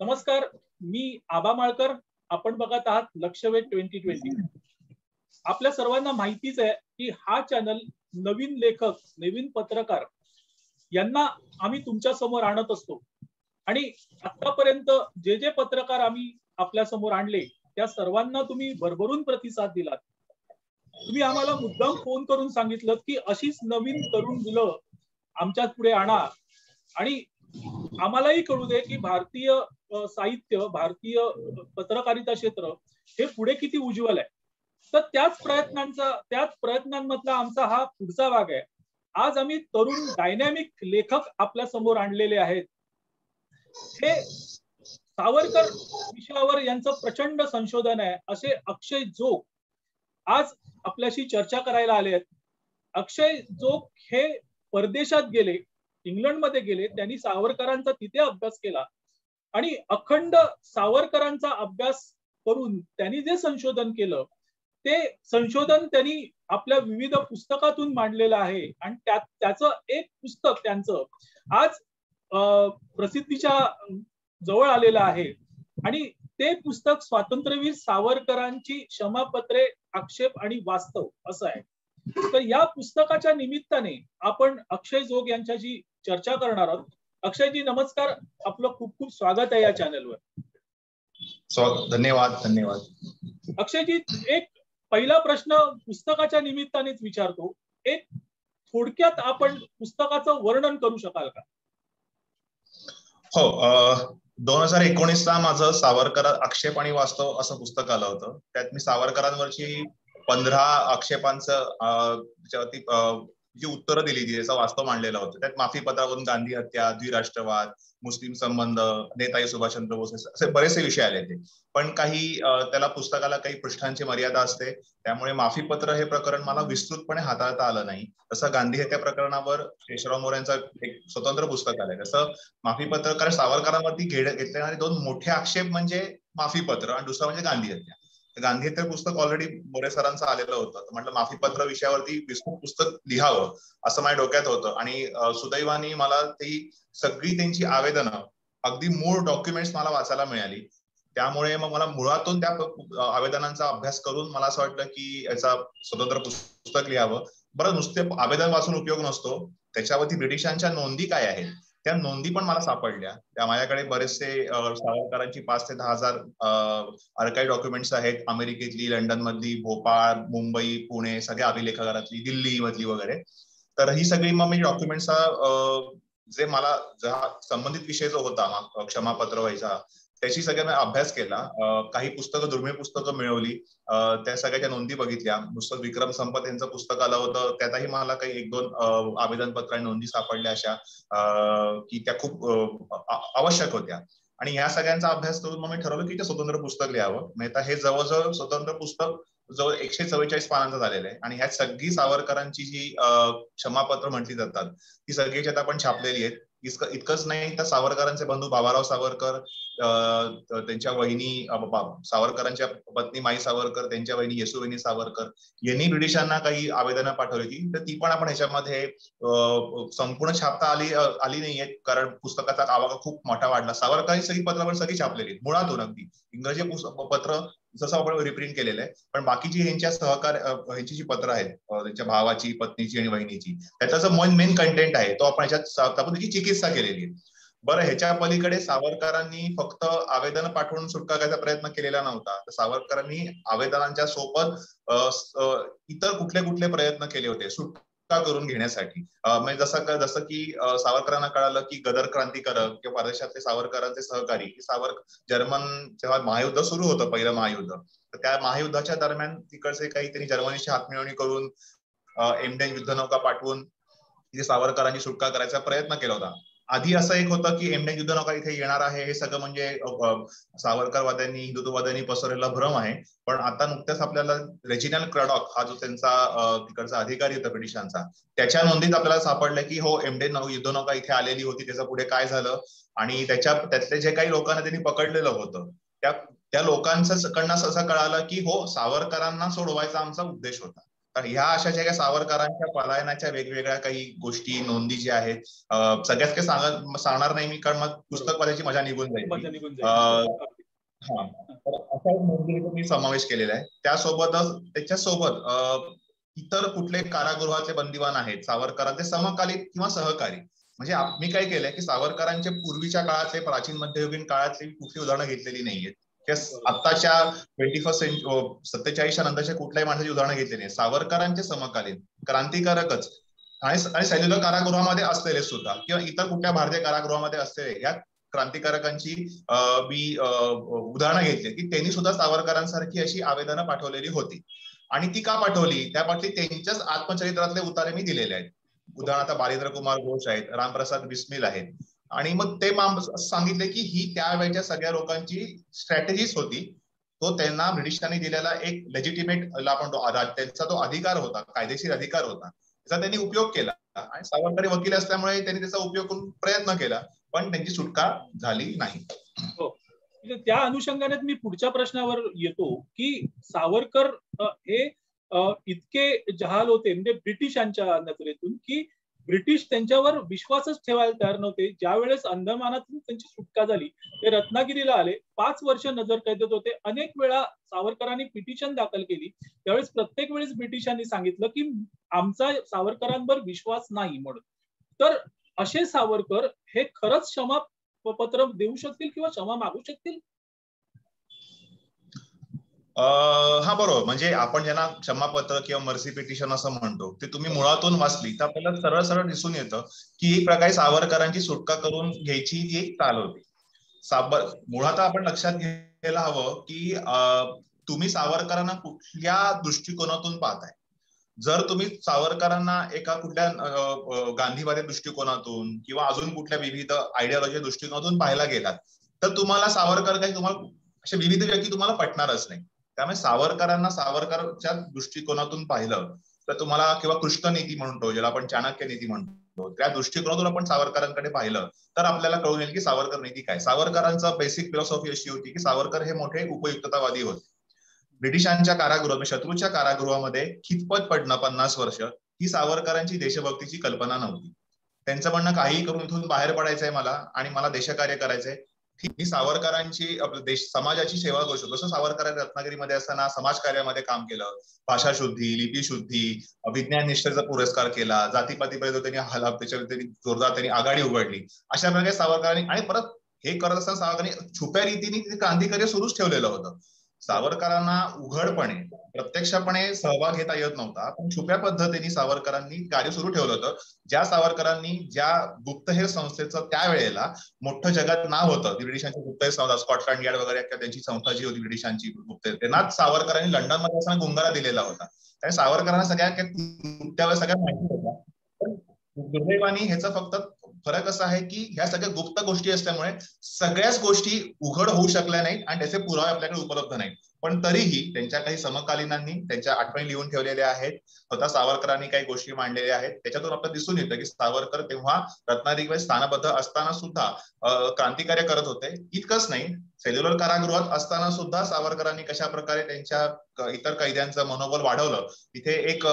नमस्कार, मी आबा माळकर. आपण बघत आहात लक्षवेध 2020. आपल्या सर्वांना माहितीच आहे की हा चॅनल नवीन लेखक, नवीन पत्रकार यांना आम्ही तुमच्या समोर आणत असतो आणि आतापर्यंत जे जे पत्रकार आम्ही आपल्या समोर आणले त्या सर्वांना तुम्ही भरभरून प्रतिसाद दिलात. तुम्ही आम्हाला मुद्दाम फोन करून सांगितलं की अशीच नवीन तरुण मुलं आमच्या पुढे आणा आणि आम्हालाही कळू दे की भारतीय साहित्य, भारतीय पत्रकारिता क्षेत्र हे पुढे किती उज्ज्वल आहे. तर त्याच प्रयत्नांमधला आमचा हा पुढचा भाग आहे. आज आम्ही तरुण डायनॅमिक लेखक आपल्या समोर आणलेले आहेत. हे सावरकर विषयावर यांचं प्रचंड संशोधन आहे असे अक्षय जोग आज आपल्याशी चर्चा करायला आले आहेत. अक्षय जोग हे परदेशात गेले, इंग्लंडमध्ये गेले. त्यांनी सावरकरांचा तिथे अभ्यास केला आणि अखंड सावरकरांचा अभ्यास करून त्यांनी जे संशोधन केलं ते संशोधन त्यांनी आपल्या विविध पुस्तकातून मांडलेलं आहे आणि त्याचं एक पुस्तक त्यांचं आज प्रसिद्धीच्या जवळ आलेलं आहे आणि ते पुस्तक स्वातंत्र्यवीर सावरकरांची क्षमापत्रे, आक्षेप आणि वास्तव असं आहे. तर या पुस्तकाच्या निमित्ताने आपण अक्षय जोग यांच्याशी चर्चा करणार आहोत. अक्षयजी नमस्कार, आपलं खूप खूप स्वागत आहे या चॅनलवर. धन्यवाद. धन्यवाद अक्षयजी, एक पहिला प्रश्न पुस्तकाच्या निमित्तानेच विचारतो. एक थोडक्यात आपण पुस्तकाचं वर्णन करू शकाल का? हो, 2019ला माझं सावरकर आक्षेप आणि वास्तव असं पुस्तक आलं होतं. त्यात मी सावरकरांवरची 15 आक्षेपांचं जी उत्तरं दिली त्याचा वास्तव मांडलेला होता. त्यात माफी पत्रावरून गांधी हत्या, द्विराष्ट्रवाद, मुस्लिम संबंध, नेताजी सुभाषचंद्र बोस असे बरेचसे विषय आले ते. पण काही त्याला पुस्तकाला काही पृष्ठांची मर्यादा असते, त्यामुळे माफी पत्र हे प्रकरण मला विस्तृतपणे हाताळता आलं नाही. तसं गांधी हत्या प्रकरणावर शेषराव मोऱ्यांचा एक स्वतंत्र पुस्तक आलंय. तसं माफी पत्र, कारण सावरकरांवरती घेतले जाणारे 2 मोठे आक्षेप म्हणजे माफी पत्र आणि दुसरा म्हणजे गांधी हत्या. गांधी हत्या पुस्तक ऑलरेडी मोरे सरांचं आलेलं होतं. म्हटलं माफी पत्र विषयावरती विस्तृत पुस्तक लिहावं असं माझ्या डोक्यात होतं आणि सुदैवाने मला ती सगळी त्यांची आवेदनं अगदी मूळ डॉक्युमेंट्स मला वाचायला मिळाली. त्यामुळे मग मला मुळातून त्या आवेदनांचा अभ्यास करून मला असं वाटलं की याचा स्वतंत्र पुस्तक लिहावं. बरं, नुसते आवेदन वाचून उपयोग नसतो, त्याच्यावरती ब्रिटिशांच्या नोंदी काय आहेत त्या नोंदी पण मला सापडल्या. त्या माझ्याकडे बरेचसे सावरकरांची 5 ते 10 हजार आर्काइव्ह डॉक्युमेंट्स आहेत. अमेरिकेतली, लंडन मधली, भोपाळ, मुंबई, पुणे, सगळ्या अभिलेखागारातली, दिल्ली मधली वगैरे. तर ही सगळी मग मी डॉक्युमेंट्सचा जे मला संबंधित विषय जो होता क्षमापत्र व्हायचा त्याची सगळ्यांना अभ्यास केला. काही पुस्तकं, दुर्मिळ पुस्तकं मिळवली, त्या सगळ्याच्या नोंदी बघितल्या. नुसतं विक्रम संपत यांचं पुस्तक आलं होतं, त्यातही मला काही 1-2 आवेदनपत्र आणि नोंदी सापडल्या अशा की त्या खूप आवश्यक होत्या. आणि ह्या सगळ्यांचा अभ्यास करून मग मी ठरवलं की ते स्वतंत्र पुस्तक लिहावं. म्हणजे हे जवळजवळ स्वतंत्र पुस्तक जवळ 144 पानांचं झालेलं आहे आणि ह्यात सगळी सावरकरांची जी क्षमापत्र म्हटली जातात ती सगळी त्यात आपण छापलेली आहेत. इतकंच नाही तर सावरकरांचे बंधू बाबाराव सावरकर, त्यांच्या वहिनी सावरकरांच्या पत्नी माई सावरकर, त्यांच्या वहिनी येसुवहिनी सावरकर यांनी ब्रिटिशांना काही आवेदनं पाठवली होती. तर ती पण आपण ह्याच्यामध्ये संपूर्ण छापता आली नाहीये, कारण पुस्तकाचा आवाका खूप मोठा वाढला. सावरकरांची सगळी पत्रावर सगळी छापलेली आहेत मुळातून. अगदी इंग्रजी पत्र जसं आपण रिप्रिंट केलेलं आहे, पण बाकीची यांच्या ह्यांची जी पत्र आहेत त्यांच्या भावाची, पत्नीची आणि वहिनीची, त्याचा जो मेन कंटेंट आहे तो आपण ह्याच्यात त्याची चिकित्सा केलेली आहे. बरं, ह्याच्या पलीकडे सावरकरांनी फक्त आवेदन पाठवून सुटका करायचा प्रयत्न केलेला नव्हता. तर सावरकरांनी आवेदनांच्या सोबत इतर कुठले कुठले प्रयत्न केले होते सुटका करून घेण्यासाठी. म्हणजे जसं की सावरकरांना कळालं की गदर क्रांतिकारक किंवा परदेशातले सावरकरांचे सहकारी जर्मन, जेव्हा महायुद्ध सुरू होतं, पहिलं महायुद्ध, तर त्या महायुद्धाच्या दरम्यान तिकडचे काही त्यांनी जर्मनीची हातमिळवणी करून एमडेन युद्धनौका पाठवून तिथे सावरकरांची सुटका करायचा प्रयत्न केला होता. आधी असं एक होतं की एमडेन युद्धनौका इथे येणार आहे हे सगळं म्हणजे सावरकरवाद्यांनी, हिंदुत्ववाद्यांनी पसरलेला भ्रम आहे. पण आता नुकत्याच आपल्याला रेजिनल क्रॅडॉक हा जो त्यांचा तिकडचा अधिकारी होता ब्रिटिशांचा, त्याच्या नोंदीत आपल्याला सापडलं की हो, एमडेन युद्धनौका इथे आलेली होती. त्याचं पुढे काय झालं आणि त्यातले जे काही लोकांना त्यांनी पकडलेलं होतं त्या लोकांचं कडनं असं कळालं की हो, सावरकरांना सोडवायचा आमचा उद्देश होता. कारण ह्या अशा ज्या काही सावरकरांच्या पलायनाच्या वेगवेगळ्या काही गोष्टी नोंदी ज्या आहेत, सगळ्यात काही सांगणार नाही मी, कारण मग पुस्तक वाचायची मजा निघून जाईल. हा, तर अशा नोंदीचा मी समावेश केलेला आहे. त्याच्यासोबत इतर कुठले कारागृहाचे बंदिवान आहेत सावरकरांचे समकालीन किंवा सहकारी, म्हणजे मी काय केलंय की सावरकरांचे पूर्वीच्या काळातले, प्राचीन मध्ययुगीन काळातली कुठली उदाहरणं घेतलेली नाहीयेत. आत्ताच्या 47च्या नंतरच्या कुठल्याही माणसाची उदाहरणं घेतली नाही. सावरकरांचे समकालीन क्रांतिकारकच आणि सेल्युलर कारागृहामध्ये असलेले सुद्धा किंवा इतर कुठल्या भारतीय कारागृहामध्ये असलेले या क्रांतिकारकांची मी उदाहरणं घेतली की त्यांनी सुद्धा सावरकरांसारखी अशी आवेदनं पाठवलेली होती. आणि ती का पाठवली त्यापाठी त्यांच्याच आत्मचरित्रातले उतारे मी दिलेले आहेत. उदाहरणार्थ बारिंद्र कुमार घोष आहेत, रामप्रसाद बिस्मिल आहेत. आणि मग ते सांगितले की ही त्यावेळेच्या सगळ्या लोकांची स्ट्रॅटेजीच होती. तो त्यांना ब्रिटिशांनी दिलेला एक लेजिटिमेट त्यांचा तो अधिकार होता, कायदेशीर अधिकार होता, त्याचा त्यांनी उपयोग केला. आणि सावरकरी वकील असल्यामुळे त्यांनी त्याचा उपयोग करून प्रयत्न केला, पण त्यांची सुटका झाली नाही. त्या अनुषंगाने मी पुढच्या प्रश्नावर येतो की सावरकर हे इतके जहाल होते म्हणजे ब्रिटिशांच्या नजरेतून की ब्रिटिश त्यांच्यावर विश्वासच ठेवायला तयार नव्हते. ज्या वेळेस अंदमानातून त्यांची सुटका झाली ते रत्नागिरीला आले, 5 वर्ष नजर कैदेत होते. अनेक वेळा सावरकरांनी पिटिशन दाखल केली, त्यावेळेस प्रत्येक वेळेस ब्रिटिशांनी सांगितलं की आमचा सावरकरांवर विश्वास नाही म्हणून. तर असे सावरकर हे खरंच क्षमा पत्र देऊ शकतील किंवा क्षमा मागू शकतील? हा बरोबर, म्हणजे आपण ज्यांना क्षमापत्र किंवा मर्सी पिटिशन असं म्हणतो ते तुम्ही मुळातून वाचली तर आपल्याला सरळ सरळ दिसून येतं की एक प्रकारे सावरकरांची सुटका करून घ्यायची ही एक चाल होती. मुळात आपण लक्षात घ्यायला हवं की तुम्ही सावरकरांना कुठल्या दृष्टिकोनातून पाहताय. जर तुम्ही सावरकरांना एका कुठल्या गांधीवादी दृष्टिकोनातून किंवा अजून कुठल्या विविध आयडिओलॉजी दृष्टिकोनातून पाहायला गेलात तर तुम्हाला सावरकर काही तुम्हाला असे विविध व्यक्ती तुम्हाला पटणारच नाही. त्यामुळे सावरकरांना सावरकरच्या दृष्टिकोनातून पाहिलं तर तुम्हाला, किंवा कृष्ण नीती म्हणतो ज्याला आपण चाणक्य नीती म्हणतो, त्या दृष्टिकोनातून आपण सावरकरांकडे पाहिलं तर आपल्याला कळून येईल की सावरकर नीती काय. सावरकरांचा बेसिक फिलॉसॉफी अशी होती की सावरकर हे मोठे उपयुक्ततावादी होते. ब्रिटिशांच्या कारागृहात, शत्रूच्या कारागृहामध्ये खितपत पडणं 50 वर्ष ही सावरकरांची देशभक्तीची कल्पना नव्हती. त्यांचं म्हणणं काही करून इथून बाहेर पडायचंय मला आणि मला देशकार्य करायचंय. मी सावरकरांची समाजाची सेवा करू शकतो. जसं सावरकरांनी रत्नागिरीमध्ये असताना समाजकार्यामध्ये काम केलं, भाषा शुद्धी, लिपी शुद्धी, विज्ञान निष्ठेचा पुरस्कार केला, जातीपातीपर्यंत त्यांनी जोरदार त्यांनी आघाडी उघडली. अशा प्रकारे सावरकरांनी, आणि परत हे करत असताना सावरकरांनी छुप्या रीतीने क्रांतिकार्य सुरूच ठेवलेलं होतं. सावरकरांना उघडपणे प्रत्यक्षपणे सहभाग घेता येत नव्हता, पण छुप्या पद्धतीने सावरकरांनी कार्य सुरू ठेवलं होतं. ज्या सावरकरांनी ज्या गुप्तहेर संस्थेचं त्यावेळेला मोठं जगात नाव होतं, ब्रिटिशांची गुप्तहेर संस्था, स्कॉटलँड यार्ड वगैरे त्यांची संस्था जी होती ब्रिटिशांची गुप्तहेर, त्यांना सावरकरांनी लंडन मध्ये असताना गुंगारा दिलेला होता. त्यामुळे सावरकरांना त्यावेळेस सगळ्या माहिती होता. पण दुर्दैवाने ह्याचा फक्त फरक असा आहे की ह्या सगळ्या गुप्त गोष्टी असल्यामुळे सगळ्याच गोष्टी उघड होऊ शकल्या नाहीत आणि त्याचे पुरावे आपल्याकडे उपलब्ध नाहीत. पण तरीही त्यांच्या काही समकालीनांनी त्यांच्या आठवणी लिहून ठेवलेल्या आहेत, स्वतः सावरकरांनी काही गोष्टी मांडलेल्या आहेत. त्याच्यातून आपल्याला दिसून येतं की सावरकर तेव्हा रत्नागिरीमध्ये स्थानबद्ध असताना सुद्धा क्रांतिकार्य करत होते. इतकंच नाही, सेल्युलर कारागृहात असताना सुद्धा सावरकरांनी कशा प्रकारे त्यांच्या इतर कैद्यांचं मनोबल वाढवलं. तिथे एक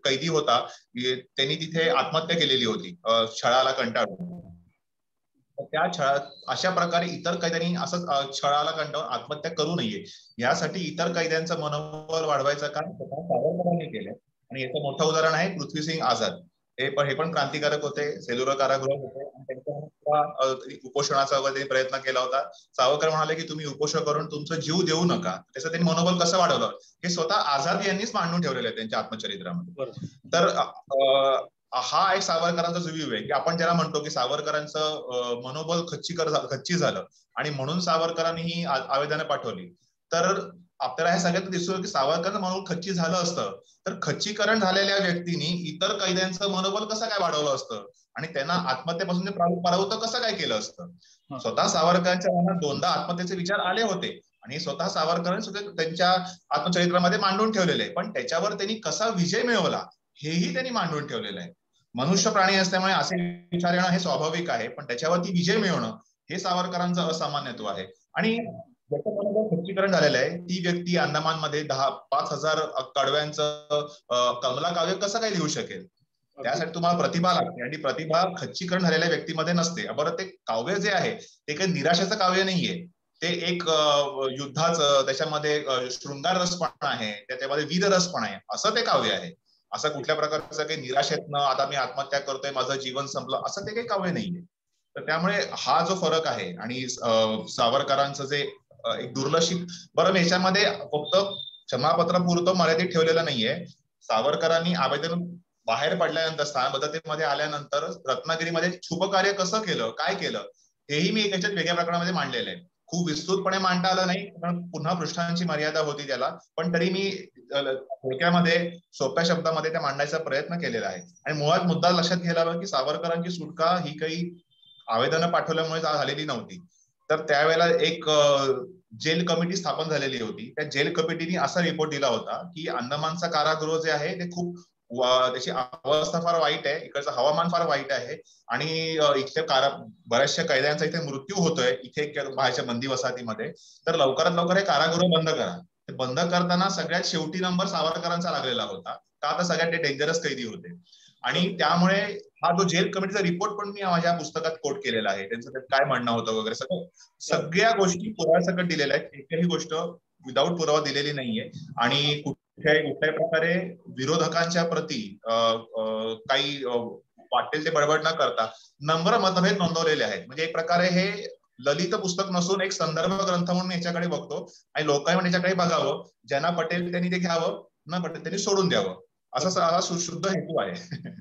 कैदी होता, त्यांनी तिथे आत्महत्या केलेली होती छळाला कंटाळून. त्या अशा प्रकारे इतर कैद्यांनी असं छळाला कंटाळून आत्महत्या करू नये यासाठी इतर कैद्यांचं मनोबल वाढवायचं काम सावरकरांनी केलं. आणि याचं मोठं उदाहरण आहे पृथ्वीसिंग आझाद. हे पण क्रांतिकारक होते, सेल्युलर कारागृहात होते आणि त्यांच्या उपोषणाचा वगैरे प्रयत्न केला होता. सावरकर म्हणाले की तुम्ही उपोषण करून तुमचा जीव देऊ नका. त्याचं त्यांनी मनोबल कसं वाढवलं हे स्वतः आझाद यांनीच मांडून ठेवलेलं आहे त्यांच्या आत्मचरित्रामध्ये. तर हा एक सावरकरांचा रिव्ह्यू आहे की आपण ज्याला म्हणतो की सावरकरांचं मनोबल खच्ची झालं आणि म्हणून सावरकरांनी ही आवेदनं पाठवली. तर आपल्याला हे सगळ्यात दिसतो की सावरकरांचं मनोबल खच्ची झालं असतं तर खच्चीकरण झालेल्या व्यक्तींनी इतर कैद्यांचं मनोबल कसं काय वाढवलं असतं आणि त्यांना आत्महत्येपासून परावृत्त कसं काय केलं असतं. स्वतः सावरकरांच्या मनात दोनदा आत्महत्येचे विचार आले होते आणि स्वतः सावरकरांनी सुद्धा त्यांच्या आत्मचरित्रामध्ये मांडून ठेवलेले, पण त्याच्यावर त्यांनी कसा विजय मिळवला हेही त्यांनी मांडून ठेवलेलं आहे. मनुष्य प्राणी असल्यामुळे असे विचार येणं हे स्वाभाविक आहे, पण त्याच्यावरती विजय मिळवणं हे सावरकरांचं असामान्यत्व आहे. आणि ज्याचं खच्चीकरण झालेलं आहे ती व्यक्ती अंदमानमध्ये 5,000 कडव्यांचं कमला काव्य कसं काय लिहू शकेल? त्यासाठी तुम्हाला प्रतिभा लागते आणि प्रतिभा खच्चीकरण झालेल्या व्यक्तीमध्ये नसते. बरं, ते काव्य जे आहे ते काही निराशेचं काव्य नाहीये, ते एक युद्धाचं, त्याच्यामध्ये शृंगार रस पण आहे, त्याच्यामध्ये वीर रस पण आहे, असं ते काव्य आहे. असं कुठल्या प्रकारचं काही निराशेतनं आता मी आत्महत्या करतोय, माझं जीवन संपलं, असं ते काही काव्य नाहीये. तर त्यामुळे हा जो फरक आहे आणि सावरकरांचं जे एक दुर्लक्षित, बरं याच्यामध्ये फक्त क्षमापत्र पुरतं मर्यादित ठेवलेलं नाहीये. सावरकरांनी आवेदन बाहेर पडल्यानंतर, स्थानबद्धतेमध्ये आल्यानंतर रत्नागिरीमध्ये छुपकार्य कसं केलं, काय केलं, हेही मी याच्यात वेगळ्या प्रकारामध्ये मांडलेलं आहे. खूप विस्तृतपणे मांडता आलं नाही, कारण पुन्हा पृष्ठांची मर्यादा होती त्याला, पण तरी मी थोडक्यामध्ये सोप्या शब्दामध्ये त्या मांडण्याचा प्रयत्न केलेला आहे. आणि मुळात मुद्दा लक्षात घ्यायला हवा की सावरकरांची सुटका ही काही आवेदनं पाठवल्यामुळे झालेली नव्हती. तर त्यावेळेला एक जेल कमिटी स्थापन झालेली होती. त्या जेल कमिटीने असा रिपोर्ट दिला होता की अंदमानचा कारागृह जे आहे ते खूप त्याची अवस्था फार वाईट आहे, इकडचं हवामान फार वाईट आहे आणि इथे बऱ्याचशा कैद्यांचा इथे मृत्यू होतोय इथे बाहेरच्या बंदी वसाहतीमध्ये. तर लवकरात लवकर हे कारागृह बंद करा. ते बंद करताना सगळ्यात शेवटी नंबर सावरकरांचा लागलेला होता, का तर सगळ्यात ते डेंजरस कैदी होते. आणि त्यामुळे हा जो जेल कमिटीचा रिपोर्ट पण मी माझ्या पुस्तकात कोट केलेला आहे, त्यांचं काय म्हणणं होतं वगैरे सगळ्या गोष्टी पुराव्यासकट दिलेल्या आहेत. एकही गोष्ट विदाऊट पुरावा दिलेली नाहीये. आणि कुठल्याही प्रकारे विरोधकांच्या प्रती काही वाटेल ते बडबड न करता नम्र मतभेद नोंदवलेले आहेत. म्हणजे एक प्रकारे हे ललित पुस्तक नसून एक संदर्भ ग्रंथ म्हणून याच्याकडे बघतो आणि लोकांनी याच्याकडे बघावं, ज्यांना पटेल त्यांनी ते घ्यावं, न पटेल त्यांनी सोडून द्यावं, असा सुशुद्ध हेतू आहे.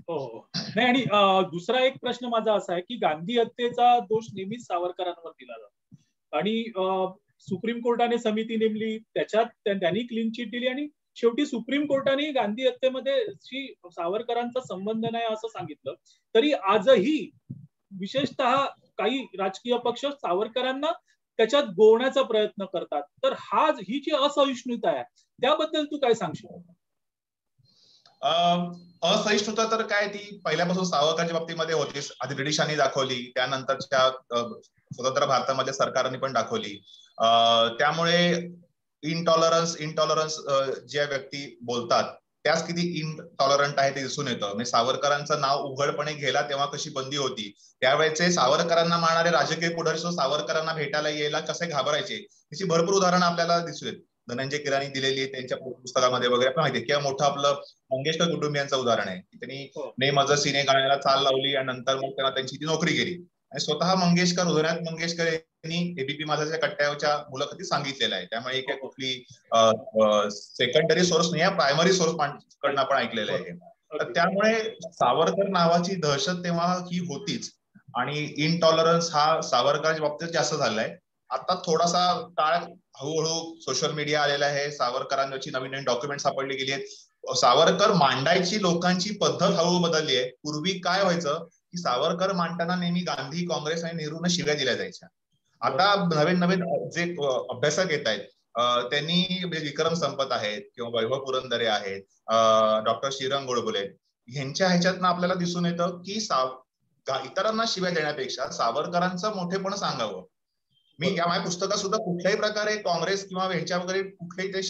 हो नाही. आणि दुसरा एक प्रश्न माझा असा आहे की गांधी हत्येचा दोष नेहमीच सावरकरांवर दिला जातो आणि सुप्रीम कोर्टाने समिती नेमली, त्याच्यात त्यांनी क्लीन चिट दिली आणि शेवटी सुप्रीम कोर्टाने गांधी हत्येमध्ये सावरकरांचा संबंध नाही असं सांगितलं. तरी आजही विशेषतः काही राजकीय पक्ष सावरकरांना त्याच्यात गोवण्याचा प्रयत्न करतात. तर ही जी असहिष्णुता आहे त्याबद्दल तू काय सांगशील? असहिष्णुता तर काय ती पहिल्यापासून सावरकरांच्या बाबतीमध्ये होतीच. आधी ब्रिटिशांनी दाखवली, त्यानंतरच्या स्वतंत्र भारतामध्ये सरकारने पण दाखवली. त्यामुळे इंटॉलरन्स ज्या व्यक्ती बोलतात त्याच किती इनटॉलरंट आहे ते दिसून येतं. म्हणजे सावरकरांचं नाव उघडपणे घ्यायला तेव्हा कशी बंदी होती, त्यावेळेचे सावरकरांना मारणारे राजकीय पुढारी सावरकरांना भेटायला यायला कसे घाबरायचे, याची भरपूर उदाहरणं आपल्याला दिसून येत. धनंजय कीरांनी दिलेली त्यांच्या पुस्तकामध्ये वगैरे पण माहिती. किंवा मोठं आपलं मंगेशकर कुटुंबियांचं उदाहरण आहे की त्यांनी ने मज सीने गाण्याला चाल लावली आणि नंतर मग त्यांना त्यांची ती नोकरी केली. आणि स्वतः मंगेशकर, उदयनाथ मंगेशकर यांनी एबीपी माझाच्या कट्ट्यावरच्या मुलाखतीत सांगितलेलं आहे. त्यामुळे काही कुठली सेकंडरी सोर्स नाही, प्रायमरी सोर्स कडनं आपण ऐकलेलं आहे. तर त्यामुळे सावरकर नावाची दहशत तेव्हा ही होतीच आणि इनटॉलरन्स हा सावरकरांच्या बाबतीत जास्त झालाय. आता थोडासा काळ हळूहळू सोशल मीडिया आलेला आहे, सावरकरांची नवीन नवीन डॉक्युमेंट सापडली गेली आहेत, सावरकर मांडायची लोकांची पद्धत हळूहळू बदलली आहे. पूर्वी काय व्हायचं की सावरकर मांडताना नेहमी गांधी, काँग्रेस आणि नेहरूंना शिव्या दिल्या जायच्या. आता नवीन नवीन जे अभ्यासक येत आहेत त्यांनी विक्रम संपत आहेत किंवा वैभव पुरंदरे आहेत, डॉक्टर श्रीरंग गोडबोले, ह्यांच्या ह्याच्यातनं आपल्याला दिसून येतं की इतरांना शिव्या देण्यापेक्षा सावरकरांचं मोठेपण सांगावं. मी या माझ्या पुस्तकात सुद्धा कुठल्याही प्रकारे काँग्रेस किंवा ह्याच्या वगैरे कुठल्याही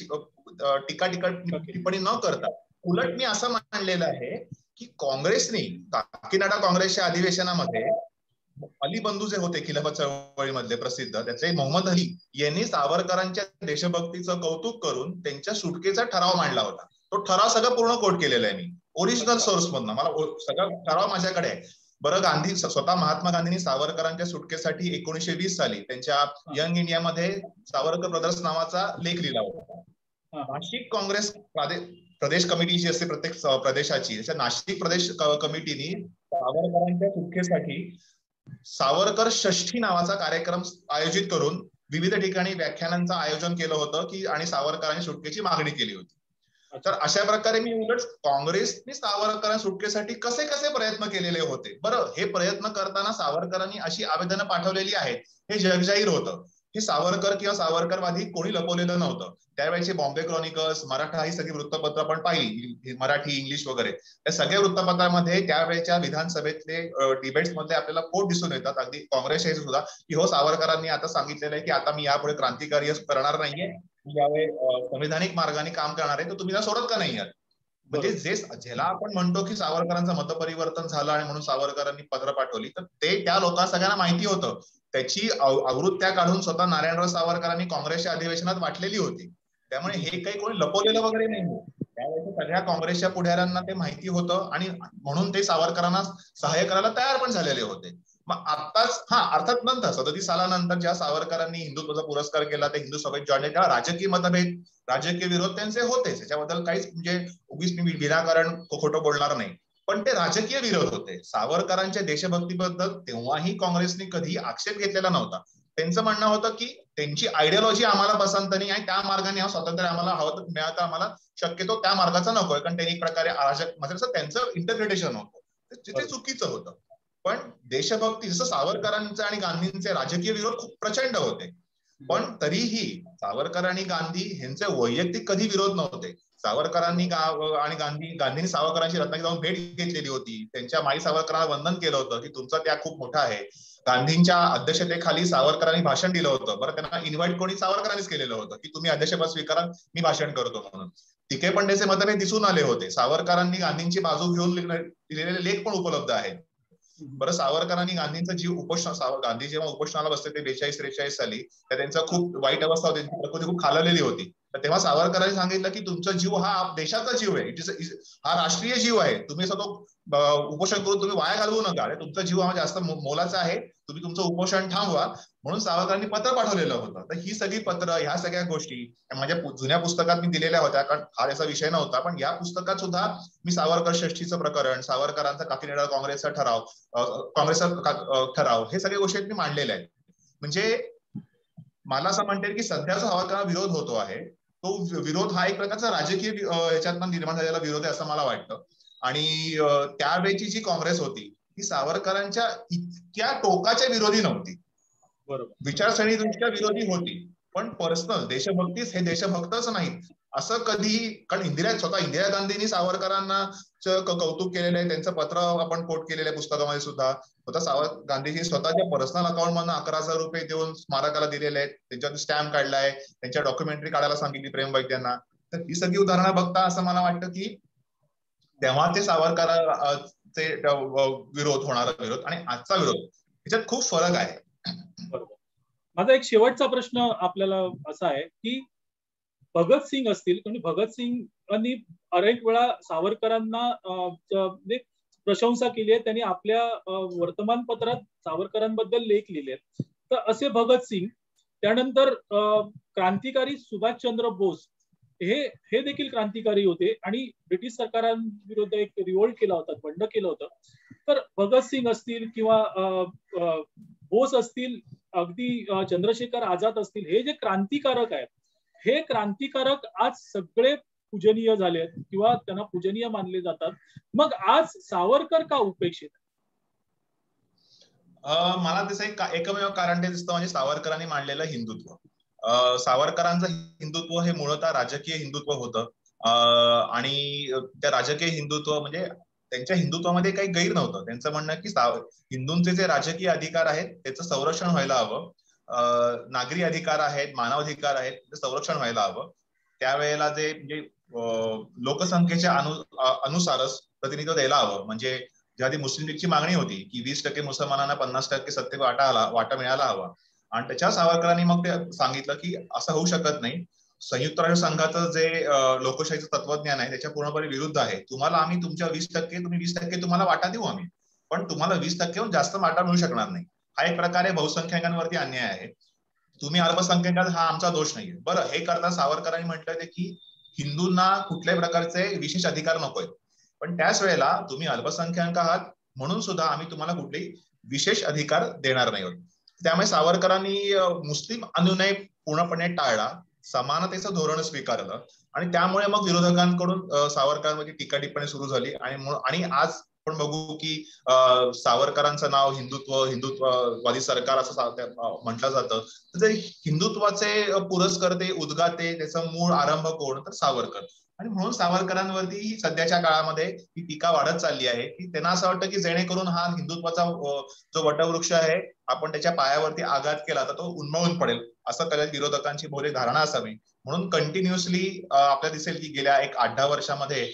टीका टिप्पणी न करता उलट मी असं मानलेलं आहे की काँग्रेसने काकीनाडा काँग्रेसच्या अधिवेशनामध्ये अली बंधू जे होते खिलाफत चळवळीमधले प्रसिद्ध, त्याचे मोहम्मद अली यांनी सावरकरांच्या देशभक्तीचं कौतुक करून त्यांच्या सुटकेचा ठराव मांडला होता. तो ठराव सगळं पूर्ण कोट केलेला आहे मी ओरिजिनल सोर्स मधनं, मला सगळा ठराव माझ्याकडे आहे. बरं, गांधी स्वतः महात्मा गांधींनी सावरकरांच्या सुटकेसाठी 1920 साली त्यांच्या यंग इंडियामध्ये सावरकर ब्रदर्स नावाचा लेख लिहिला होता. नाशिक काँग्रेस प्रदेश कमिटी जी असते प्रत्येक प्रदेशाची, त्याच्या नाशिक प्रदेश कमिटीने सावरकरांच्या सुटकेसाठी सावरकर षष्ठी नावाचा कार्यक्रम आयोजित करून विविध ठिकाणी व्याख्यानांचं आयोजन केलं होतं की आणि सावरकरांनी सुटकेची मागणी केली होती. तर अशा प्रकारे मी उलट काँग्रेसने सावरकरांच्या सुटकेसाठी कसे कसे प्रयत्न केलेले होते. बरं, हे प्रयत्न करताना सावरकरांनी अशी आवेदनं पाठवलेली आहेत हे जगजाहीर होतं. की सावरकर किंवा सावरकरवादी कोणी लपवलेलं नव्हतं. त्यावेळेचे बॉम्बे क्रॉनिकल्स, मराठा ही सगळी वृत्तपत्र आपण पाहिली, मराठी, इंग्लिश वगैरे, त्या सगळ्या वृत्तपत्रामध्ये त्यावेळेच्या विधानसभेतले डिबेट्स मध्ये आपल्याला कोट दिसून येतात, अगदी काँग्रेसचे सुद्धा, की हो सावरकरांनी आता सांगितलेलं आहे की आता मी यापुढे क्रांतिकार्य करणार नाहीये, यावेळी संविधानिक मार्गाने काम करणार आहे, तर तुम्ही त्याला सोडत का नाही आहात? म्हणजे ज्याला आपण म्हणतो की सावरकरांचं मतपरिवर्तन झालं आणि म्हणून सावरकरांनी पत्र पाठवली, तर ते त्या लोकांना सगळ्यांना माहिती होतं. त्याची आवृत्त्या काढून स्वतः नारायणराव सावरकरांनी काँग्रेसच्या अधिवेशनात वाटलेली होती. त्यामुळे हे काही कोणी लपवलेलं वगैरे नाही. त्यावेळेस सगळ्या काँग्रेसच्या पुढाऱ्यांना ते माहिती होतं आणि म्हणून ते सावरकरांना सहाय्य करायला तयार पण झालेले होते. मग आत्ताच अर्थात नंतर 37 सालानंतर ज्या सावरकरांनी हिंदुत्वाचा पुरस्कार केला, ते हिंदू सभेत जॉईन, तेव्हा राजकीय मतभेद, राजकीय विरोध त्यांचे होतेच, त्याच्याबद्दल काहीच म्हणजे उगीच मी विनाकारण खोटं बोलणार नाही, पण ते राजकीय विरोध होते. सावरकरांच्या देशभक्तीबद्दल तेव्हाही काँग्रेसने कधी आक्षेप घेतलेला नव्हता. त्यांचं म्हणणं होतं की त्यांची आयडियोलॉजी आम्हाला पसंत नाही आणि त्या मार्गाने स्वातंत्र्य आम्हाला हवं मिळालं, आम्हाला शक्यतो त्या मार्गाचा नकोय, कारण त्यांनी एक प्रकारे अराजक म्हणजे त्यांचं इंटरप्रिटेशन होतं, ते चुकीचं होतं. पण देशभक्ती, जसं सावरकरांचे आणि गांधींचे राजकीय विरोध खूप प्रचंड होते, पण तरीही सावरकर आणि गांधी यांचे वैयक्तिक कधी विरोध नव्हते. सावरकरांनी आणि गांधींनी सावरकरांची रत्नागिरी जाऊन भेट घेतलेली होती, त्यांच्या माई सावरकरांना वंदन केलं होतं की तुमचा त्याग खूप मोठा आहे. गांधींच्या अध्यक्षतेखाली सावरकरांनी भाषण दिलं होतं. बरं, त्यांना इन्व्हाइट कोणी सावरकरांनीच केलेलं होतं की तुम्ही अध्यक्षपद स्वीकारा, मी भाषण करतो म्हणून. टिके पंडेचे मतभेद दिसून आले होते. सावरकरांनी गांधींची बाजू घेऊन लिहिलेले लेख पण उपलब्ध आहेत. बरं, सावरकरांनी गांधींचा जीव गांधी जेव्हा उपोषणाला बसले ते 42-43 साली, तर त्यांचा खूप वाईट अवस्था होती, त्यांची प्रकृती खूप खालवलेली होती. तर तेव्हा सावरकरांनी सांगितलं की तुमचा जीव हा देशाचा जीव आहे, हा राष्ट्रीय जीव आहे, तुम्ही उपोषण करून तुम्ही वाया घालवू नका, तुमचा जीव हा जास्त मोलाचा आहे, तुम्ही तुमचं उपोषण थांबवा. म्हणून सावरकरांनी पत्र पाठवलेलं होतं. तर ही सगळी पत्र, ह्या सगळ्या गोष्टी माझ्या जुन्या पुस्तकात मी दिलेल्या होत्या, कारण हा याचा विषय नव्हता, पण या पुस्तकात सुद्धा मी सावरकर षष्ठीचं प्रकरण, सावरकरांचा काकीनाडा काँग्रेसचा ठराव, हे सगळ्या गोष्टी मी मांडलेल्या आहेत. म्हणजे मला असं म्हणता येईल की सध्या जो सावरकरांना विरोध होतो आहे, तो विरोध हा एक प्रकारचा राजकीय ह्याच्यातनं निर्माण झालेला विरोध आहे असं मला वाटतं. आणि त्यावेळेची जी काँग्रेस होती ती सावरकरांच्या इतक्या टोकाच्या विरोधी नव्हती. बरोबर, विचारसरणी दृष्ट्या विरोधी होती, पण पर्सनल देशभक्तीच हे देशभक्तच नाहीत असं कधी, कारण स्वतः इंदिरा गांधींनी सावरकरांना कौतुक केलेलं आहे, त्यांचं पत्र आपण कोट केलेलं आहे पुस्तकामध्ये सुद्धा. स्वतः गांधीजी स्वतःच्या पर्सनल अकाउंट मधून 11,000 रुपये देऊन स्मारकाला दिलेले आहेत, त्यांच्यावर स्टॅम्प काढलाय, त्यांच्या डॉक्युमेंटरी काढायला सांगितली प्रेम वैद्यांना. तर ही सगळी उदाहरणं बघता असं मला वाटतं की तेव्हा ते सावरकरांचे विरोध, होणारा विरोध आणि आजचा विरोध याच्यात खूप फरक आहे. बरोबर. माझा एक शेवटचा प्रश्न आपल्याला असा आहे की भगतसिंग असतील, आणि भगतसिंगांनी अनेक वेळा सावरकरांना प्रशंसा केली आहे, त्यांनी आपल्या वर्तमानपत्रात सावरकरांबद्दल लेख लिहिले आहेत. तर असे भगतसिंग, त्यानंतर क्रांतिकारी सुभाषचंद्र बोस, हे देखील क्रांतिकारी होते आणि ब्रिटिश सरकारांविरुद्ध एक रिवोल्ट केला होता, बंड केलं होतं. तर भगतसिंग असतील किंवा बोस असतील, अगदी चंद्रशेखर आझाद असतील, हे जे क्रांतिकारक आहेत, हे क्रांतिकारक आज सगळे पूजनीय झाले आहेत किंवा त्यांना पूजनीय मानले जातात. मग आज सावरकर का उपेक्षित? मला त्याचं एकमेव कारण ते दिसतं, म्हणजे सावरकरांनी मांडलेलं हिंदुत्व. सावरकरांचं हिंदुत्व हे मूळतः राजकीय हिंदुत्व होतं, आणि त्या राजकीय हिंदुत्व म्हणजे त्यांच्या हिंदुत्वामध्ये काही गैर नव्हतं. त्यांचं म्हणणं की हिंदूंचे जे राजकीय अधिकार आहेत त्याचं संरक्षण व्हायला हवं, नागरी अधिकार आहेत, मानवाधिकार आहेत, ते संरक्षण व्हायला हवं. त्यावेळेला जे म्हणजे लोकसंख्येच्या अनुसारच प्रतिनिधित्व द्यायला हवं. म्हणजे ज्याआधी मुस्लिम लीगची मागणी होती की 20% मुसलमानांना 50% सत्तेत वाटा मिळायला हवा, आणि त्याच्या सावरकरांनी मग ते सांगितलं की असं होऊ शकत नाही. संयुक्त राष्ट्र संघाचं जे लोकशाहीचं तत्वज्ञान आहे त्याच्या पूर्णपणे विरुद्ध आहे. तुम्हाला आम्ही तुमच्या 20%, तुम्ही 20% तुम्हाला वाटा देऊ आम्ही, पण तुम्हाला 20%हून जास्त वाटा मिळू शकणार नाही. हा एक प्रकारे बहुसंख्याकांवरती अन्याय आहे. तुम्ही अल्पसंख्याकात, हा आमचा दोष नाहीये. बरं, हे करता सावरकरांनी म्हटलं की हिंदूंना कुठल्याही प्रकारचे विशेष अधिकार नकोय, पण त्याच वेळेला तुम्ही अल्पसंख्याक आहात म्हणून सुद्धा आम्ही तुम्हाला कुठलेही विशेष अधिकार देणार नाही आहोत. त्यामुळे सावरकरांनी मुस्लिम अनुनय पूर्णपणे टाळला, समानतेचं धोरण स्वीकारलं, आणि त्यामुळे मग विरोधकांकडून सावरकरांवरची टीका टिप्पणी सुरू झाली. आणि आज आपण बघू की सावरकरांचं नाव हिंदुत्ववादी सरकार असं म्हटलं जातं. तर हिंदुत्वाचे पुरस्कर्ते, उद्गाते, त्याचा मूळ आरंभ कोण? तर सावरकर. आणि म्हणून सावरकरांवरती सध्याच्या काळामध्ये ही टीका वाढत चालली आहे की त्यांना असं वाटतं की जेणेकरून हा हिंदुत्वाचा जो वटवृक्ष आहे आपण त्याच्या पायावरती आघात केला तर तो उन्मळून पडेल, असं कदाचित विरोधकांची बहुतेक धारणा असावी. म्हणून कंटिन्युअसली आपल्याला दिसेल की गेल्या 8-10 वर्षामध्ये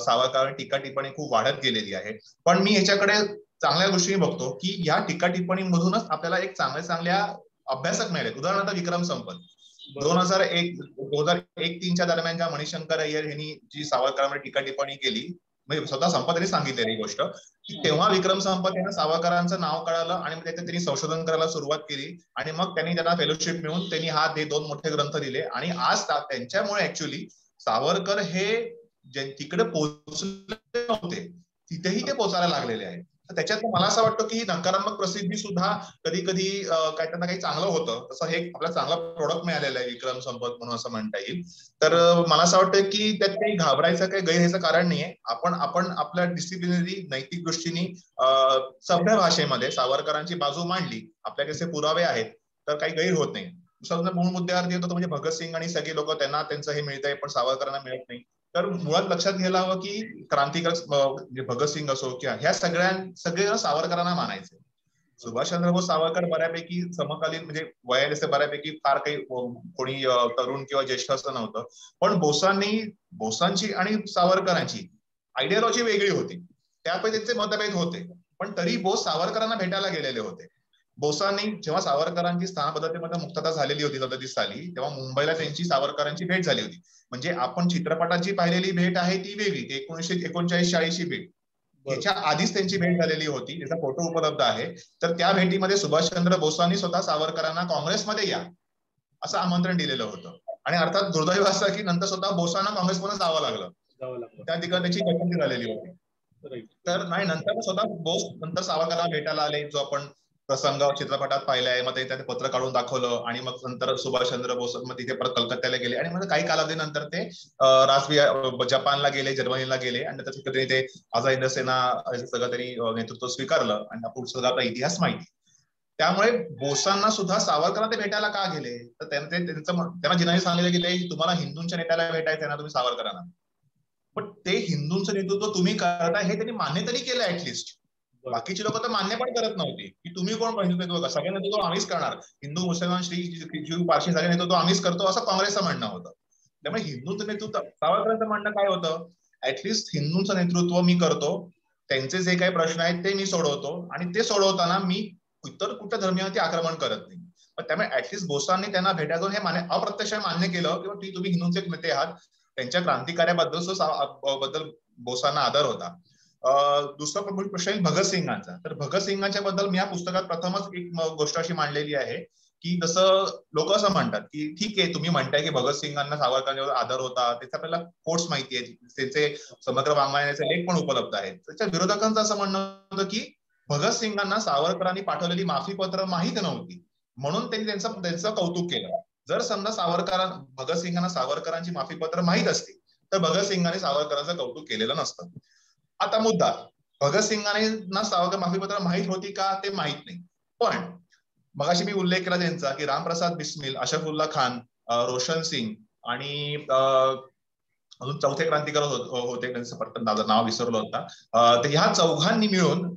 सावरकर टीका टिप्पणी खूप वाढत गेलेली आहे. पण मी ह्याच्याकडे चांगल्या गोष्टीने बघतो की या टीका टिप्पणीमधूनच आपल्याला एक चांगल्या अभ्यासक मिळाले. उदाहरणार्थ विक्रम संपत 2001-3च्या दरम्यान ज्या मणिशंकर अय्यर यांनी जी सावरकरांवर टीका टिप्पणी केली, म्हणजे स्वतः संपत यांनी सांगितलेली गोष्ट की तेव्हा विक्रम संपत यांना सावरकरांचं नाव कळालं आणि त्याच्यात त्यांनी संशोधन करायला सुरुवात केली आणि मग त्यांनी त्यांना फेलोशिप मिळून त्यांनी हे 2 मोठे ग्रंथ दिले आणि आज त्यांच्यामुळे ऍक्च्युअली सावरकर हे तिकडे पोहोचले नव्हते तिथेही ते पोहोचायला लागलेले आहेत. तर त्याच्यात मला असं वाटतं की ही नकारात्मक प्रसिद्धी सुद्धा कधी कधी काही त्यांना काही चांगलं होतं, तसं हे आपल्याला चांगलं प्रोडक्ट मिळालेलं आहे विक्रम संपत म्हणून असं म्हणता येईल. तर मला असं वाटतं की त्यात काही घाबरायचं काही गैरचं कारण नाहीये. आपण आपल्या डिसिप्लिनरी नैतिक दृष्टीने सभ्य भाषेमध्ये सावरकरांची बाजू मांडली, आपल्याकडे असे पुरावे आहेत, तर काही गैर होत नाही. दुसरा मूळ मुद्द्यावरती येतो तो म्हणजे भगतसिंग आणि सगळे लोक त्यांना त्यांचं हे मिळतंय पण सावरकरांना मिळत नाही. तर मुळात लक्षात घ्यायला हवं की क्रांतिकारक भगतसिंग असो किंवा ह्या सगळे सावरकरांना मानायचे. सुभाषचंद्र बोस सावरकर बऱ्यापैकी समकालीन म्हणजे वयाने बऱ्यापैकी फार काही कोणी तरुण किंवा ज्येष्ठ असं नव्हतं. पण बोसांची आणि सावरकरांची आयडियोलॉजी वेगळी होती, त्यापैकी त्यांचे मतभेद होते, पण तरी बोस सावरकरांना भेटायला गेलेले होते. बोसांनी जेव्हा सावरकरांची स्थानबद्धतेमध्ये मुक्तता झालेली होती 37 साली, तेव्हा मुंबईला त्यांची सावरकरांची भेट झाली होती. म्हणजे आपण चित्रपटात जी पाहिलेली भेट आहे ती वेगळी, 1939-40 भेट. ह्याच्या आधीच त्यांची भेट झालेली होती, त्याचा फोटो उपलब्ध आहे. तर त्या भेटीमध्ये सुभाषचंद्र बोसांनी स्वतः सावरकरांना काँग्रेसमध्ये या असं आमंत्रण दिलेलं होतं. आणि अर्थात दुर्दैव असं की नंतर स्वतः बोसांना काँग्रेसमध्ये जावं लागलं, त्या ठिकाणी त्याची पसंती झालेली होती. तर नाही, नंतर स्वतः बोस नंतर सावरकरांना भेटायला आले, जो आपण प्रसंग चित्रपटात पाहिलाय. मग त्याने पत्र काढून दाखवलं आणि मग नंतर सुभाषचंद्र बोस मग तिथे परत कलकत्त्याला गेले आणि मग काही कालावधीनंतर ते जपानला गेले, जर्मनीला गेले आणि त्याच्यात ते आझाद हिंद सेना सगळं त्यांनी नेतृत्व स्वीकारलं आणि पुढचा आपला इतिहास माहिती. त्यामुळे बोसांना सुद्धा सावरकरांना ते भेटायला का गेले, तर त्यांना जिनाने सांगितलं की ते तुम्हाला हिंदूंच्या नेत्याला भेटायचं ना, तुम्ही सावरकरांना. पण ते हिंदूंचं नेतृत्व तुम्ही करताय हे त्यांनी मान्य तरी केलं ऍटलिस्ट. बाकीची लोक तर मान्य पण करत नव्हती की तुम्ही कोण हिंदू नेतृत्व, सगळं नेतृत्व आम्हीच करणार, हिंदू मुसलमान ज्यू पारशी सगळे नेतृत्व आम्हीच करतो असं काँग्रेसचं म्हणणं होतं. त्यामुळे हिंदूंचं नेतृत्व, सावरकरांचं म्हणणं काय होतं, ऍटलिस्ट हिंदूंचं नेतृत्व मी करतो, त्यांचे जे काही प्रश्न आहेत ते मी सोडवतो आणि ते सोडवताना मी इतर कुठल्या धर्मियांवरती आक्रमण करत नाही. त्यामुळे ऍटलिस्ट बोसांनी त्यांना भेटायचं हे अप्रत्यक्ष मान्य केलं किंवा तुम्ही हिंदूंचे नेते आहात. त्यांच्या क्रांतिकार्याबद्दल बोसांना आदर होता. दुसरा प्रमुख प्रश्न भगतसिंगांचा. तर भगतसिंगांच्या बद्दल मी या पुस्तकात प्रथमच एक गोष्ट अशी मांडलेली आहे की जसं लोक असं म्हणतात की ठीक आहे, तुम्ही म्हणताय की भगतसिंगांना सावरकरांवर आदर होता, त्याचा आपल्याला कोट्स माहिती आहे, त्यांचे समग्र वाङ्मयाचे लेख पण उपलब्ध आहेत. त्याच्या विरोधकांचं असं म्हणणं होतं की भगतसिंगांना सावरकरांनी पाठवलेली माफी पत्र माहित नव्हती म्हणून त्यांनी त्यांचं कौतुक केलं. जर समजा भगतसिंगांना सावरकरांची माफी पत्र माहित असती तर भगतसिंगांनी सावरकरांचं कौतुक केलेलं नसतं. आता मुद्दा, भगतसिंगांना सावरकर माफीपत्र माहित होती का ते माहित नाही. पण मगाशी मी उल्लेख केला त्यांचा की रामप्रसाद बिस्मिल, अशफुल्ला खान, रोशन सिंग आणि अजून चौथे क्रांतिकार होते, त्यांचं नाव विसरलं होता. तर ह्या चौघांनी मिळून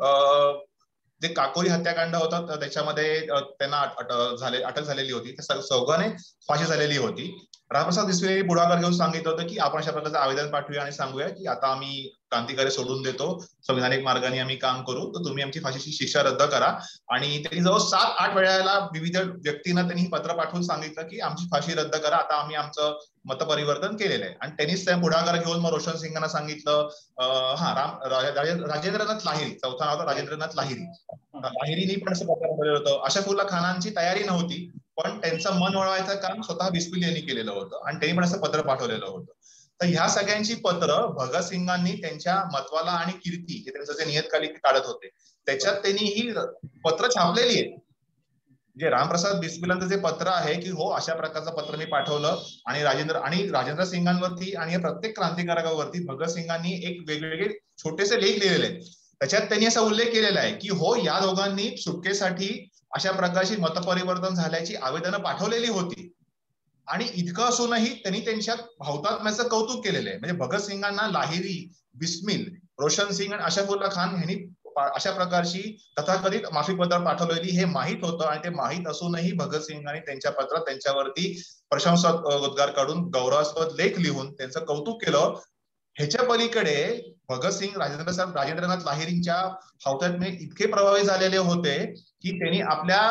जे काकोरी हत्याकांड होतं त्याच्यामध्ये त्यांना अटक झालेली होती, त्या चौघांनी फाशी झालेली होती. रामप्रसाद बिस्मिल पुढाकार घेऊन सांगितलं होतं की आपण अशा प्रकारचं आवेदन पाठवूया आणि सांगूया की आता आम्ही क्रांतिकारी सोडून देतो, संविधानिक मार्गाने आम्ही काम करू, तर तुम्ही आमची फाशीची शिक्षा रद्द करा. आणि त्यांनी जवळ 7-8 वेळेला विविध व्यक्तींना त्यांनी पत्र पाठवून सांगितलं की आमची फाशी रद्द करा, आता आम्ही आमचं मतपरिवर्तन केलेलं आहे. आणि त्यांनीच त्या पुढाकार घेऊन मग रोशन सिंगांना सांगितलं. राजेंद्रनाथ लाहिरी, चौथा नाव होतं राजेंद्रनाथ लाहिरीनी पण असं पत्र पाठवलं होतं. अशफुल्ला खानांची तयारी नव्हती, पण त्यांचं मन वळवायचं काम स्वतः बिस्मिल यांनी केलेलं होतं आणि त्यांनी पण असं पत्र पाठवलेलं होतं. तर ह्या सगळ्यांची पत्र भगतसिंगांनी त्यांच्या महत्वाला आणि कीर्ती, हे त्यांचं जे नियतकालिक काढत होते त्याच्यात त्यांनी ही पत्र छापलेली आहेत. जे रामप्रसाद बिस्मिलांचं जे पत्र आहे की हो अशा प्रकारचं पत्र मी पाठवलं आणि राजेंद्र सिंगांवरती आणि प्रत्येक क्रांतिकारकावरती भगतसिंगांनी एक वेगवेगळे छोटेसे लेख लिहिलेले आहेत. त्याच्यात त्यांनी असा उल्लेख केलेला आहे की हो या दोघांनी सुटकेसाठी अशा प्रकारची मतपरिवर्तन झाल्याची आवेदनं पाठवलेली होती आणि इतकं असूनही त्यांनी त्यांच्या हौतात्म्याचं कौतुक केलेलं आहे. म्हणजे भगतसिंगांना लाहिरी, बिस्मिल, रोशन सिंग आणि अशफाकुल्ला खान यांनी अशा प्रकारची तथाकथित माफी पत्र पाठवलेली हे माहीत होतं आणि ते माहीत असूनही भगतसिंगांनी त्यांच्या पत्रात त्यांच्यावरती प्रशंसोद्गार काढून गौरवास्पद लेख लिहून त्यांचं कौतुक केलं. ह्याच्या पलीकडे भगतसिंग राजेंद्रनाथ लाहिरींच्या हौतात्म्य इतके प्रभावित झालेले होते की त्यांनी आपल्या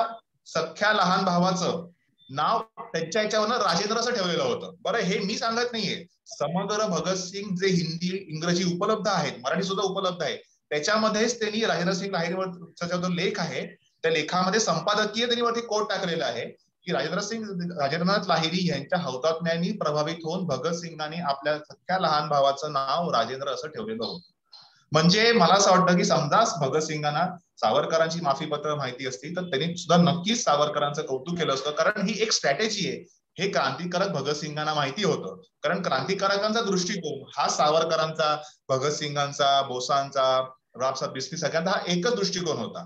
सख्या लहान भावाचं नाव त्यांच्या याच्यावर राजेंद्र असं ठेवलेलं होतं. बरं हे मी सांगत नाहीये, समग्र भगतसिंग जे हिंदी इंग्रजी उपलब्ध आहेत, मराठी सुद्धा उपलब्ध आहे, त्याच्यामध्येच त्यांनी राजेंद्र सिंग लाहिरीवरचा जो लेख आहे त्या लेखामध्ये संपादकीय त्यांनी वरती कोट टाकलेला आहे की राजेंद्रनाथ लाहिरी यांच्या हौतात्म्यांनी प्रभावित होऊन भगतसिंगांनी आपल्या सख्या लहान भावाचं नाव राजेंद्र असं ठेवलेलं होतं. म्हणजे मला असं वाटतं की समजा भगतसिंगांना सावरकरांची माफी पत्र माहिती असती तर त्यांनी सुद्धा नक्कीच सावरकरांचं कौतुक केलं असतं, कारण ही एक स्ट्रॅटेजी आहे. हे क्रांतिकारक भगतसिंगांना माहिती होतं, कारण क्रांतिकारकांचा दृष्टिकोन हा सावरकरांचा, भगतसिंगांचा, बोसांचा, रामप्रसाद बिस्मिल सगळ्यांचा हा एकच दृष्टिकोन होता.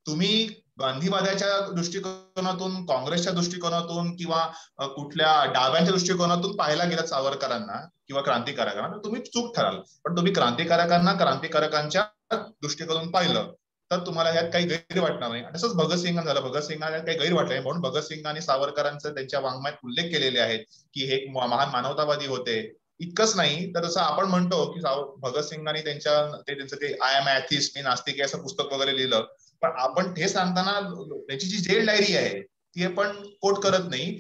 तुम्ही गांधीवाद्याच्या दृष्टिकोनातून, काँग्रेसच्या दृष्टिकोनातून किंवा कुठल्या डाव्यांच्या दृष्टिकोनातून पाहायला गेलात सावरकरांना किंवा क्रांतिकारकांना तर तुम्ही चूक ठराल. पण तुम्ही क्रांतिकारकांना क्रांतिकारकांच्या दृष्टिकोनातून पाहिलं तर तुम्हाला यात काही गैर वाटणार नाही. तसंच भगतसिंग झालं, भगतसिंगांना काही गैर वाटलं म्हणून भगतसिंग आणि सावरकरांचं त्यांच्या वाङ्मयात उल्लेख केलेले आहेत की हे महान मानवतावादी होते. इतकंच नाही तर जसं आपण म्हणतो की भगतसिंगांनी त्यांचं ते आय एम ॲथिस्ट, मी नास्तिक असं पुस्तक वगैरे लिहिलं, पण आपण हे सांगताना त्याची जी जेल डायरी आहे ती आपण कोट करत नाही.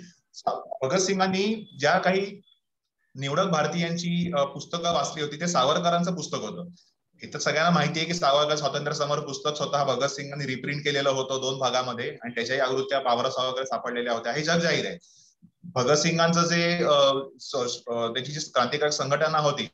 भगतसिंगांनी ज्या काही निवडक भारतीयांची पुस्तकं वाचली होती ते सावरकरांचं पुस्तक होतं. हे तर सगळ्यांना माहिती आहे की सावरकर स्वातंत्र्य समर पुस्तक स्वतः भगतसिंगांनी रिप्रिंट केलेलं होतं 2 भागामध्ये आणि त्याच्याही आवृत्त्या पावरस वगैरे सापडलेल्या होत्या. हे जग जाहीर आहे. भगतसिंगांचं जे त्याची जी क्रांतिकारक संघटना होती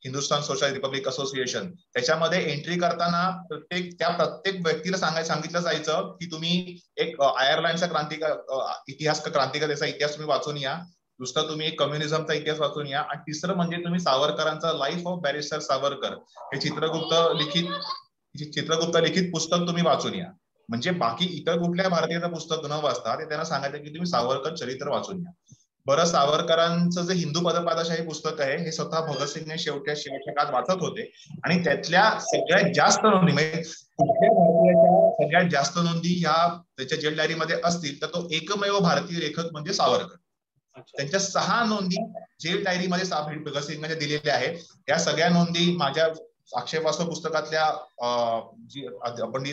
हिंदुस्थान सोशल रिपब्लिक असोसिएशन, त्याच्यामध्ये एंट्री करताना प्रत्येक व्यक्तीला सांगितलं जायचं की तुम्ही एक आयर्लंडचा क्रांतिकारक त्याचा इतिहास तुम्ही वाचून या, दुसरं तुम्ही एक कम्युनिझमचा इतिहास वाचून या आणि तिसरं म्हणजे तुम्ही सावरकरांचा लाईफ ऑफ बॅरिस्टर सावरकर हे चित्रगुप्त लिखित पुस्तक तुम्ही वाचून या. म्हणजे बाकी इतर कुठल्या भारतीयाचं पुस्तक न वाचता ते त्यांना सांगायचं की तुम्ही सावरकर चरित्र वाचून या. बरं, सावरकरांचं जे हिंदू पदपादाशाही पुस्तक आहे हे स्वतः भगतसिंग शेवटच्या काळात वाचत होते आणि त्यातल्या सगळ्यात जास्त नोंदी म्हणजे कुठल्या भारतीयाच्या सगळ्यात जास्त नोंदी ह्या त्याच्या जेल डायरीमध्ये असतील तर तो एकमेव भारतीय लेखक म्हणजे सावरकर. त्यांच्या 6 नोंदी जेल डायरीमध्ये भगतसिंगांच्या दिलेल्या आहेत. या सगळ्या नोंदी माझ्या आक्षेपास्पद पुस्तकातल्या आपण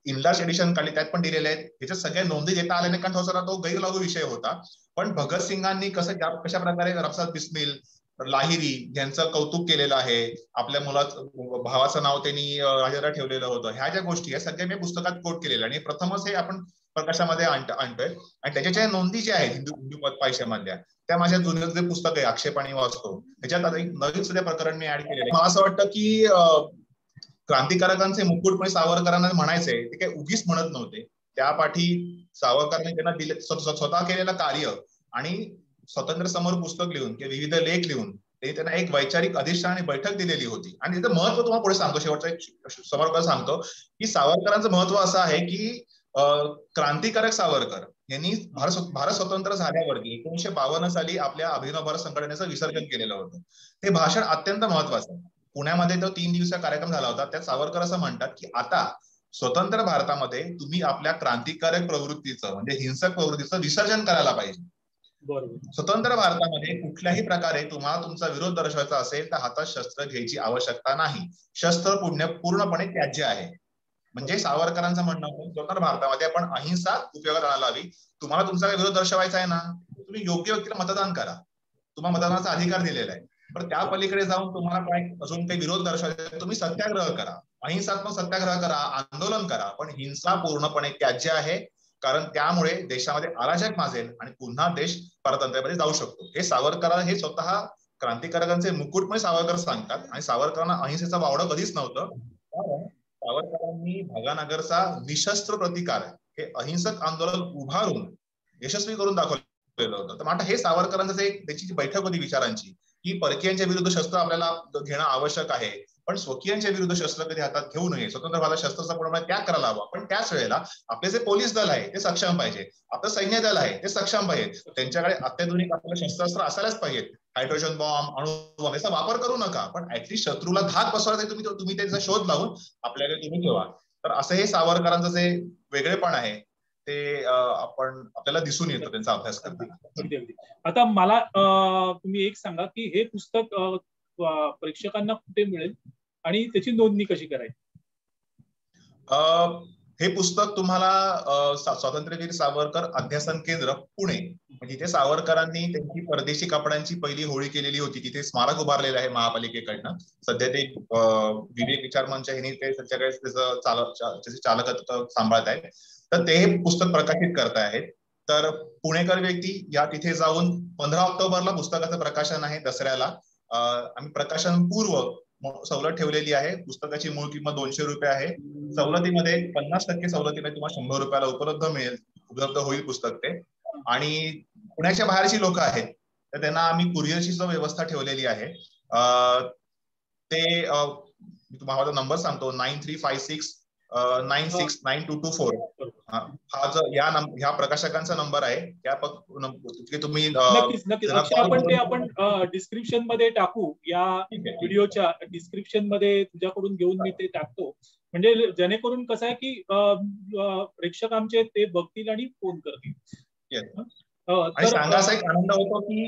इंग्लिश एडिशन काढली त्यात पण दिलेले आहेत. त्याच्या सगळ्या नोंदी देता आल्या नाही कारण तो गैरलागू विषय होता. पण भगतसिंगांनी कशा प्रकारे रामप्रसाद बिस्मिल, लाहिरी यांचं कौतुक केलेलं आहे, आपल्या भावाचं नाव त्यांनी राजेंद्र ठेवलेलं होतं, ह्या ज्या गोष्टी या सगळ्या मी पुस्तकात कोट केलेल्या आणि प्रथमच हे आपण प्रकाशामध्ये आणतोय. आणि त्याच्या नोंदी ज्या आहेत हिंदू पदपादाशामधल्या त्या माझ्या जुनं जे पुस्तक आहे आक्षेपाणी वाचतो त्याच्यात आता एक नवीन सुद्धा प्रकरण मी ऍड केलेलं आहे. मला असं वाटतं की क्रांतिकारकांचे मुकुटपणे सावरकरांना म्हणायचंय ते काही उगीच म्हणत नव्हते. त्या पाठी सावरकरांनी त्यांना दिले स्वतः केलेलं कार्य आणि स्वातंत्र्य समर पुस्तक लिहून किंवा विविध लेख लिहून ते त्यांना एक वैचारिक अधिष्ठान आणि बैठक दिलेली होती. आणि त्याचं महत्व तुम्हाला पुढे सांगतो, शेवटचा एक समोर सांगतो की सावरकरांचं महत्व असं आहे की क्रांतिकारक सावरकर यांनी भारत स्वतंत्र झाल्यावरती 1952 साली आपल्या अभिनव भारत संघटनेचं विसर्जन केलेलं होतं. ते भाषण अत्यंत महत्वाचं आहे. पुण्यामध्ये तो 3 दिवसाचा कार्यक्रम झाला होता. त्यात सावरकर असं म्हणतात की आता स्वतंत्र भारतामध्ये तुम्ही आपल्या क्रांतिकारक प्रवृत्तीचं म्हणजे हिंसक प्रवृत्तीचं विसर्जन करायला पाहिजे. स्वतंत्र भारतामध्ये कुठल्याही प्रकारे तुम्हाला तुमचा विरोध दर्शवायचा असेल तर हातात शस्त्र घ्यायची आवश्यकता नाही. शस्त्र पूर्णपणे त्याज्य आहे. म्हणजे सावरकरांचं म्हणणं होतं स्वतंत्र भारतामध्ये आपण अहिंसा उपयोगात आणायला हवी. तुम्हाला तुमचा विरोध दर्शवायचा आहे ना, तुम्ही योग्य व्यक्तीला मतदान करा, तुम्हाला मतदानाचा अधिकार दिलेला आहे. पण त्या पलीकडे जाऊन तुम्हाला काय अजून काही विरोध दर्शवायचा तुम्ही सत्याग्रह करा, अहिंसात्मक सत्याग्रह करा, आंदोलन करा, पण हिंसा पूर्णपणे त्याज्य आहे. कारण त्यामुळे देशामध्ये अराजक माजेल आणि पुन्हा देश परतंत्र्यामध्ये जाऊ शकतो. हे सावरकर हे स्वतः क्रांतिकारकांचे मुकुटमय सावरकर सांगतात. आणि सावरकरांना अहिंसेचा वावडं कधीच नव्हतं. सावरकरांनी भगनगरचा निशस्त्र प्रतिकार हे अहिंसक आंदोलन उभारून यशस्वी करून दाखवलेलं होतं. तर आता हे सावरकरांचं त्याची जी बैठक होती विचारांची, की परकीयांच्या विरुद्ध शस्त्र आपल्याला घेणं आवश्यक आहे, पण स्वकीयांच्या विरुद्ध शस्त्र कधी हातात घेऊ नये, स्वतंत्र भारतात शस्त्राचा पूर्णपणे त्याग करायला हवा. पण त्याच वेळेला आपले जे पोलीस दल आहे ते सक्षम पाहिजे, आपलं सैन्य दल आहे ते सक्षम पाहिजे, त्यांच्याकडे अत्याधुनिक आपल्याला शस्त्रास्त्र असायलाच पाहिजेत. हायड्रोजन बॉम्ब, अणुबॉम्ब याचा वापर करू नका, पण ऍटलीस्ट शत्रूला धाक बसवायचा तुम्ही त्याचा शोध लावून आपल्याकडे तुम्ही ठेवा. तर असं हे सावरकरांचं जे वेगळेपण आहे ते आपल्याला दिसून येतं त्यांचा अभ्यास करताना. आता मला तुम्ही एक सांगा की हे पुस्तक प्रेक्षकांना कुठे मिळेल आणि त्याची नोंदणी कशी करायची? हे पुस्तक तुम्हाला स्वातंत्र्यवीर सावरकर अध्यासन केंद्र पुणे, म्हणजे तिथे सावरकरांनी त्यांची परदेशी कपड्यांची पहिली होळी केलेली होती, तिथे स्मारक उभारलेलं आहे महापालिकेकडनं. सध्या ते विवेक विचार मंच हे ते त्यांच्याकडे त्याचे चालकत्व सांभाळत आहेत. तर ते हे पुस्तक प्रकाशित करत आहेत. तर पुणेकर व्यक्ती या तिथे जाऊन 15 ऑक्टोबरला पुस्तकाचं प्रकाशन आहे दसऱ्याला. आम्ही प्रकाशन पूर्व सवलत ठेवलेली आहे. पुस्तकाची मूळ किंमत 200 रुपये आहे. सवलतीमध्ये 50% सवलतीमध्ये तुम्हाला 100 रुपयाला उपलब्ध होईल पुस्तक ते. आणि पुण्याच्या बाहेरची लोक आहेत तर त्यांना आम्ही कुरिअरची सुद्धा व्यवस्था ठेवलेली आहे. ते मी तुम्हाला नंबर सांगतो, 9356969224. हा जो ह्या प्रकाशकांचा नंबर आहे. तुम्ही नक्कीच आपण डिस्क्रिप्शन मध्ये टाकू, या व्हिडिओच्या डिस्क्रिप्शन मध्ये तुझ्याकडून घेऊन मी ते टाकतो, म्हणजे जेणेकरून कसं आहे की प्रेक्षक आमचे ते बघतील आणि फोन करतील. आणि सांगायचा एक आनंद होतो की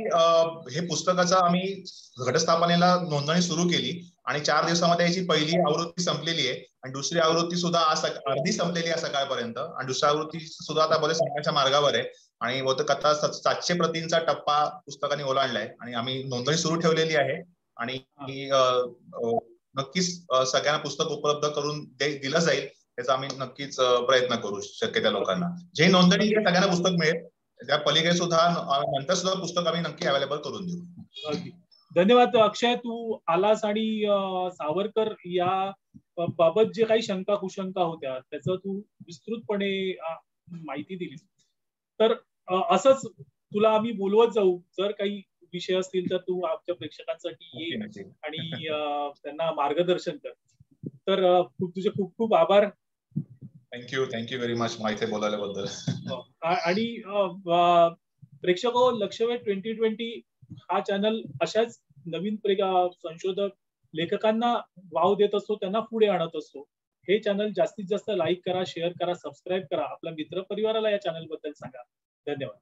हे पुस्तकाचा आम्ही घटस्थापनेला नोंदणी सुरू केली आणि 4 दिवसामध्ये याची पहिली आवृत्ती संपलेली आहे आणि दुसरी आवृत्ती सुद्धा आज अर्धी संपलेली आहे सकाळपर्यंत, आणि दुसरी आवृत्ती सुद्धा आता बरेच संपण्याच्या मार्गावर आहे. आणि बहुतेक आता 700 प्रतींचा टप्पा पुस्तकाने ओलांडलाय आणि आम्ही नोंदणी सुरू ठेवलेली आहे. आणि नक्कीच सगळ्यांना पुस्तक उपलब्ध करून दिलं जाईल याचा आम्ही नक्कीच प्रयत्न करू शक्य त्या लोकांना. जे नोंदणी सगळ्यांना पुस्तक मिळेल, त्या पलीकडे सुद्धा नंतर सुद्धा पुस्तक आम्ही नक्की अवेलेबल करून देऊ. धन्यवाद अक्षय, तू आलास आणि सावरकर या बाबत जे काही शंका कुशंका होत्या त्याचं तू विस्तृतपणे माहिती दिलीस. तर असंच तुला आम्ही बोलवत जाऊ, जर काही विषय असतील तर तू आमच्या प्रेक्षकांसाठी ये आणि त्यांना मार्गदर्शन कर. तर तुझे खूप खूप आभार. थँक्यू व्हेरी मच माहिती बोलायल्याबद्दल. आणि प्रेक्षको, लक्षवेध 2020 हा चॅनल अशाच नवीन संशोधक लेखकांना वाव देत असतो, त्यांना पुढे आणत असतो. हे चॅनल जास्तीत जास्त लाईक करा, शेअर करा, सबस्क्राईब करा, आपल्या मित्र परिवाराला या चॅनल बद्दल सांगा. धन्यवाद.